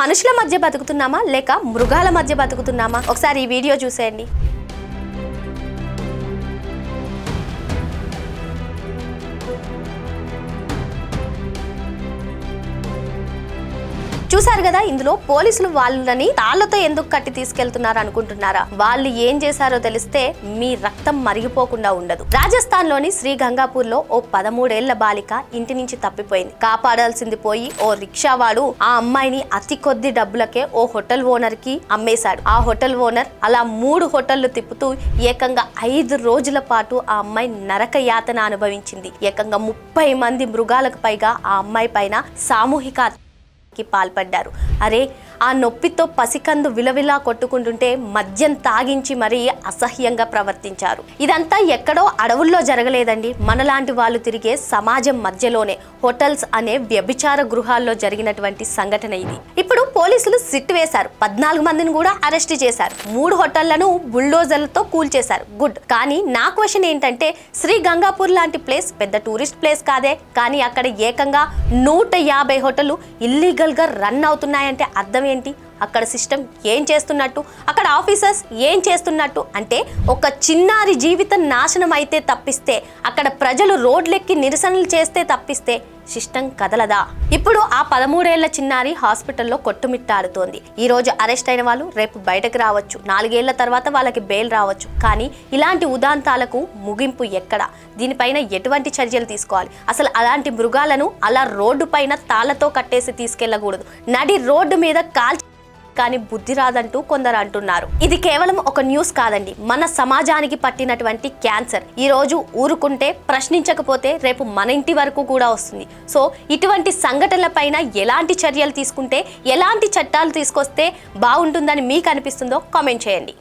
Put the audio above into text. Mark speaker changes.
Speaker 1: మనుషుల మధ్య బతుకుతున్నామా లేక మృగాల మధ్య బతుకుతున్నామా? ఒకసారి ఈ వీడియో చూసేయండి. చూసారు కదా, ఇందులో పోలీసులు వాళ్ళని తాళ్లతో ఎందుకు కట్టి తీసుకెళ్తున్నారు అనుకుంటున్నారా? వాళ్ళు ఏం చేశారో తెలిస్తే మీ రక్తం మరిగిపోకుండా ఉండదు. రాజస్థాన్ లోని శ్రీ గంగాపూర్ లో ఓ 13 ఏళ్ల బాలిక ఇంటి నుంచి తప్పిపోయింది. కాపాడాల్సింది పోయి ఓ రిక్షావాడు ఆ అమ్మాయిని అతి కొద్ది డబ్బులకే ఓ హోటల్ ఓనర్ కి అమ్మేశాడు. ఆ హోటల్ ఓనర్ అలా 3 హోటళ్లు తిప్పుతూ ఏకంగా 5 రోజుల పాటు ఆ అమ్మాయి నరక యాతన అనుభవించింది. ఏకంగా 30 మంది మృగాలకు పైగా ఆ అమ్మాయి పైన సామూహిక పాల్పడ్డారు. అరే, ఆ నొప్పితో పసికందు విలవిలా కొట్టుకుంటుంటే మద్యం తాగించి మరీ అసహ్యంగా ప్రవర్తించారు. ఇదంతా ఎక్కడో అడవుల్లో జరగలేదండి, మనలాంటి వాళ్ళు తిరిగే సమాజం మధ్యలోనే హోటల్స్ అనే వ్యభిచార గృహాల్లో జరిగినటువంటి సంఘటన ఇది. ఇప్పుడు పోలీసులు సిట్ వేశారు, 14 మందిని కూడా అరెస్ట్ చేశారు, 3 హోటళ్లను బుల్డోజర్లతో కూల్చేశారు. గుడ్. కానీ నా క్వశ్చన్ ఏంటంటే, శ్రీ గంగాపూర్ లాంటి ప్లేస్ పెద్ద టూరిస్ట్ ప్లేస్ కాదే, కానీ అక్కడ ఏకంగా 150 హోటళ్లు ఇల్లీగల్ గా రన్ అవుతున్నాయంటే అర్థం ఏంటి? అక్కడ సిస్టమ్ ఏం చేస్తున్నట్టు, అక్కడ ఆఫీసర్స్ ఏం చేస్తున్నట్టు? అంటే ఒక చిన్నారి జీవితం నాశనం అయితే తప్పిస్తే, అక్కడ ప్రజలు రోడ్లెక్కి నిరసనలు చేస్తే తప్పిస్తే సిస్టమ్ కదలదా? ఇప్పుడు ఆ 13 ఏళ్ల చిన్నారి హాస్పిటల్లో కొట్టుమిట్టాడుతోంది. ఈ రోజు అరెస్ట్ అయిన వాళ్ళు రేపు బయటకు రావచ్చు, 4 ఏళ్ల తర్వాత వాళ్ళకి బెయిల్ రావచ్చు. కానీ ఇలాంటి ఉదాంతాలకు ముగింపు ఎక్కడ? దీనిపైన ఎటువంటి చర్యలు తీసుకోవాలి? అసలు అలాంటి మృగాలను అలా రోడ్డు పైన తాళ్లతో కట్టేసి తీసుకెళ్లకూడదు, నడి రోడ్డు మీద కానీ బుద్ధి రాదంటూ కొందరు అంటున్నారు. ఇది కేవలం ఒక న్యూస్ కాదండి, మన సమాజానికి పట్టినటువంటి క్యాన్సర్. ఈ రోజు ఊరుకుంటే, ప్రశ్నించకపోతే రేపు మన ఇంటి వరకు కూడా వస్తుంది. సో ఇటువంటి సంఘటనలపైన ఎలాంటి చర్యలు తీసుకుంటే, ఎలాంటి చట్టాలు తీసుకొస్తే బాగుంటుందని మీకు అనిపిస్తుందో కామెంట్ చేయండి.